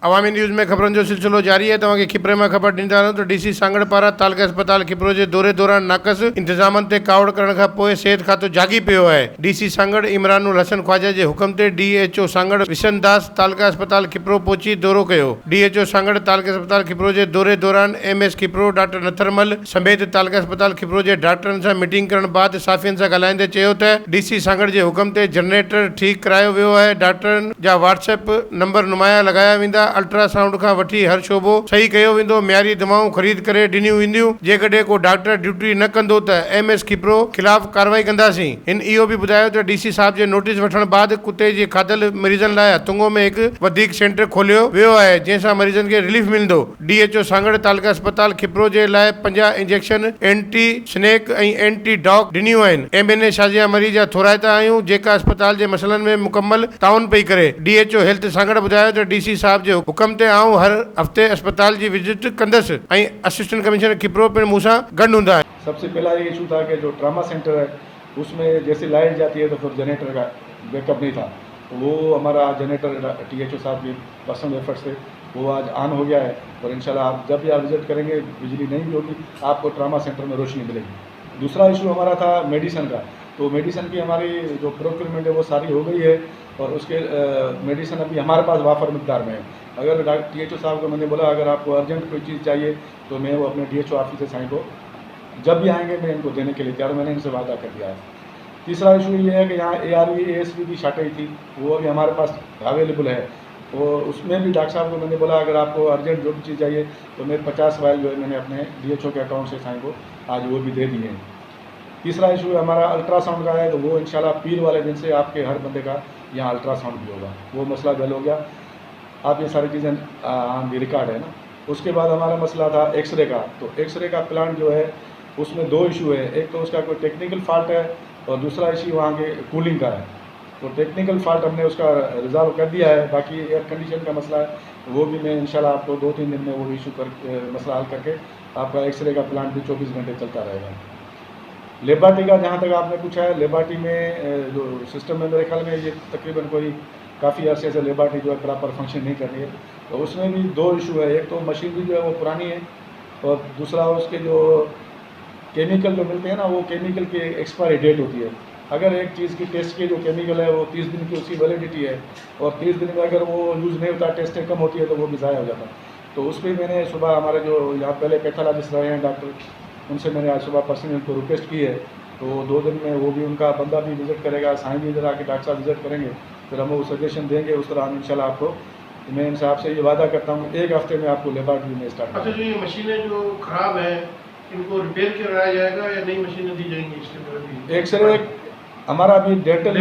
अवामी news में ख़बरनि जो सिलसिलो जारी है। तव्हांखे खिपरे में ख़बर ॾींदा आहियूं त डीसी सांगड़ पारां तालका अस्पताल खिपरो जे दौरे दौरान नाक़स इंतज़ामनि ते कावड़ करण खां पोइ सिहत खातो जागी पियो आहे। डीसी सांगड़ इमरानुल हसन ख्वाजा जे हुकम ते DHO सांगड़ विशन दास तालका अस्पताल खिपरो पहुची दौरो कयो। DHO सांगड़ तालका अस्पताल खिपरो जे दौरे दौरान MS खिपरो डॉक्टर नथरमल समेत तालका अस्पताल खिपरो जे डॉक्टरनि सां मीटिंग करण बाद साफ़ियनि सां ॻाल्हाईंदे चयो त डीसी सांगड़ जे हुकम ते जनरेटर ठीक करायो वियो आहे। डॉक्टरनि जा WhatsApp नंबर नुमाया लगाया वेंदा। अल्ट्रासाउंड खां वठी हर शोबो सही कयो वेंदो। म्यारी दवाऊं ख़रीद करे ॾिनियूं वेंदियूं। जेकॾहिं को डॉक्टर ड्यूटी न कंदो त MS खिपरो खिलाफ़ कार्रवाई कंदासीं। हिन इहो बि ॿुधायो त DC साहब जे नोटिस वठण बाद कुते जे खाधल मरीज़नि लाइ तुंगो में हिकु वधीक सेंटर खोलियो वियो आहे जंहिंसां मरीज़नि खे रिलीफ मिलंदो। DHO सांगड़ तालका अस्पताल खिपरो जे लाइ 50 इंजेक्शन एंटी स्नेक ऐं एंटी डॉग ॾिनियूं आहिनि। MNA शाज़िया मरीज़ जा थोराइता आहियूं जेका अस्पताल जे मसइलनि में मुकमल ताउन पई करे। DHO हेल्थ सांगड़ ॿुधायो त DC साहब जे हुकम ते आऊं हर हफ़्ते अस्पताल जी विजिट कंदसि ऐं असिस्टेंट कमिश्नर खिपरो पिणु मूंसां गॾु हूंदा आहिनि। सबसे पहला ये इशू था कि जो ट्रामा सेंटर है उसमें जैसे लाइट जाती है तो फिर जनरेटर का बैकअप नहीं था, तो वो हमारा जनरेटर THO साहब की पर्सनल एफर्ट से वो आज ऑन हो गया है और इंशाल्लाह आप जब भी आप विजिट करेंगे बिजली नहीं भी होगी आपको ट्रामा सेंटर में रोशनी मिलेगी। दूसरा इशू हमारा था मेडिसन का, तो मेडिसन की हमारी जो प्रोक्योरमेंट है वो सारी हो गई है और उसके मेडिसन अभी हमारे पास वाफर मिकदार में है। अगर THO साहब को मैंने बोला अगर आपको अर्जेंट कोई चीज़ चाहिए तो मैं वो अपने DHO ऑफिसर साईं को जब भी आएंगे मैं इनको देने के लिए तैयार, मैंने इनसे वादा कर दिया है। तीसरा इशू ये है कि यहाँ ARV ASV की शार्टेज थी, वो भी हमारे पास अवेलेबल है, तो उसमें भी डॉक्टर साहब को मैंने बोला अगर आपको अर्जेंट जो भी चीज़ चाहिए तो मैं 50 फाइल जो है मैंने अपने DHO के अकाउंट से साईं को आज वो भी दे दिए हैं। तीसरा इशू हमारा अल्ट्रासाउंड का है, तो वो इंशाल्लाह पीर वाले दिन से आपके हर बंदे का यहाँ अल्ट्रासाउंड भी होगा, वो मसला हल हो गया। आप ये सारी चीज़ें भी रिकॉर्ड है ना। उसके बाद हमारा मसला था एक्सरे का, तो एक्सरे का प्लांट जो है उसमें 2 इशू है, एक तो उसका कोई टेक्निकल फॉल्ट है और दूसरा इशू वहाँ के कूलिंग का है। तो टेक्निकल फॉल्ट हमने उसका रिजॉल्व कर दिया है, बाकी एयर कंडीशन का मसला है वो भी मैं इंशाल्लाह आपको 2-3 दिन में वो इशू कर मसला हल करके आपका एक्सरे का प्लांट भी 24 घंटे चलता रहेगा। लेबार्टी का जहाँ तक आपने पूछा है, लेबार्टी में जो सिस्टम है मेरे ख्याल में ये तकरीबन कोई काफ़ी अर्से से लेबार्टी जो है प्रॉपर फंक्शन नहीं कर रही है, तो उसमें भी 2 इशू है। एक तो मशीनरी जो है वो पुरानी है और दूसरा उसके जो केमिकल जो मिलते हैं ना वो केमिकल की एक्सपायरी डेट होती है। अगर एक चीज़ की टेस्ट की जो केमिकल है वो 30 दिन की उसकी वैलिडिटी है और 30 दिन में अगर वो यूज़ नहीं होता, टेस्टें कम होती है तो वो भी ज़ाया हो जाता। तो उस पर मैंने सुबह हमारे जो यहाँ पहले पैथोलॉजिस्ट रहे हैं डॉक्टर, उनसे मैंने आज सुबह पर्सनली उनको रिक्वेस्ट की है, तो 2 दिन में वो भी उनका बंदा भी विजिट करेगा, साईं भी इधर आके डॉक्टर साहब विजिट करेंगे, फिर हम वो सजेशन देंगे उस तरह हम इंशाल्लाह आपको, मैं इनसे आपसे ये वादा करता हूँ 1 हफ्ते में आपको लेबॉर्ट्री में स्टार्ट। अच्छा, जो ये मशीनें जो ख़राब है इनको रिपेयर कराया जाएगा या नई मशीनें दी जाएंगी? इसके एक्सरे हमारा अभी डेंटल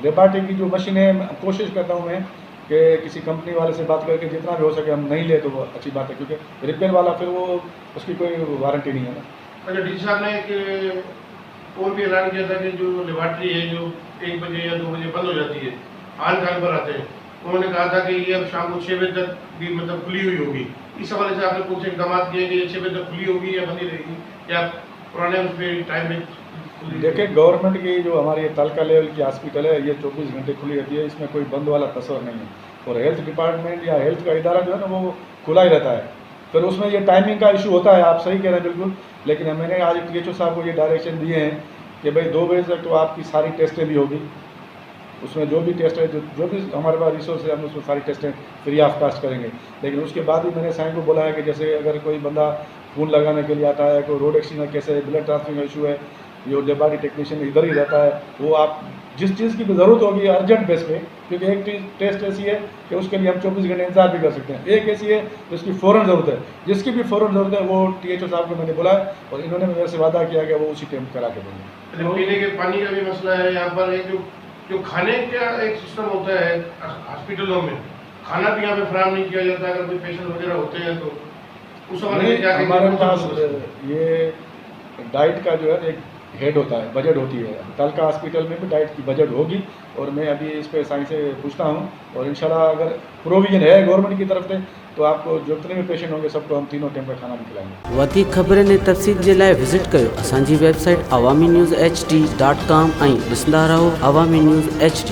लेबॉर्ट्री की जो मशीन है कोशिश करता हूँ मैं कि किसी कंपनी वाले से बात करके जितना भी हो सके हम नहीं ले तो वो अच्छी बात है, क्योंकि रिपेयर वाला फिर वो उसकी कोई वारंटी नहीं है ना। अच्छा, DC साहब ने एक और भी ऐलान किया था कि जो लेबॉर्ट्री है जो 1 बजे या 2 बजे बंद हो जाती है, आन खान पर आते हैं, उन्होंने कहा था कि ये अब शाम को 6 बजे तक भी मतलब खुली हुई होगी। इस हवाले से आपने कुछ इकदाम किए कि ये 6 बजे तक खुली होगी या बंदी रहेगी या पुराने उस पर टाइम में? देखिए, गवर्नमेंट की जो हमारी तालका लेवल की हॉस्पिटल है ये 24 घंटे खुली रहती है, इसमें कोई बंद वाला तस्वर नहीं है। और हेल्थ डिपार्टमेंट या हेल्थ का इदारा जो है ना वो खुला ही रहता है, फिर उसमें ये टाइमिंग का इशू होता है, आप सही कह रहे हैं बिल्कुल। लेकिन मैंने आज THO साहब को ये डायरेक्शन दिए हैं कि भाई 2 बजे तक तो आपकी सारी टेस्टें भी होगी, उसमें जो भी टेस्ट है जो भी हमारे पास रिसोर्स है हम उसमें सारी टेस्टें फ्री ऑफ कास्ट करेंगे। लेकिन उसके बाद भी मैंने साईं को बोला है कि जैसे अगर कोई बंदा खून लगाने के लिए आता है, कोई रोड एक्सीडेंट केस है, ब्लड ट्रांसफ्यूजन का इशू है, जो लेबॉर्ट्री टेक्नीशियन इधर ही रहता है, वो आप जिस चीज़ की भी ज़रूरत होगी अर्जेंट बेस पे, क्योंकि एक टेस्ट ऐसी है कि उसके लिए हम 24 घंटे इंतजार भी कर सकते हैं, एक ऐसी है जिसकी फ़ौरन ज़रूरत है, जिसकी भी फ़ौरन ज़रूरत है वो THO साहब को मैंने बोला है और इन्होंने मेरे से वादा किया कि वो उसी टाइम करा के देंगे। पीने के पानी का भी मसला है यहाँ पर, एक जो खाने का एक सिस्टम होता है हॉस्पिटलों में, खाना भी यहाँ पे फराहम नहीं किया जाता अगर कोई पेशेंट वगैरह होते हैं तो उस हमारे क्या हमारे पास ये डाइट का जो है एक हेड होता है, बजट होती है, तालका हॉस्पिटल में भी डाइट की बजट होगी और मैं अभी इस पे साईं से पूछता हूँ और इंशाल्लाह अगर प्रोविजन है गवर्नमेंट की तरफ से तो आपको जितने भी पेशेंट होंगे सबको हम 3 टाइम का खाना भी खिलाएंगे। वधीक ख़बरनि ऐं तफ़सील जे लाइ विज़िट कयो असांजी वेबसाइट awami news hd.com ऐं ॾिसंदा रहो अवामी न्यूज़ HD।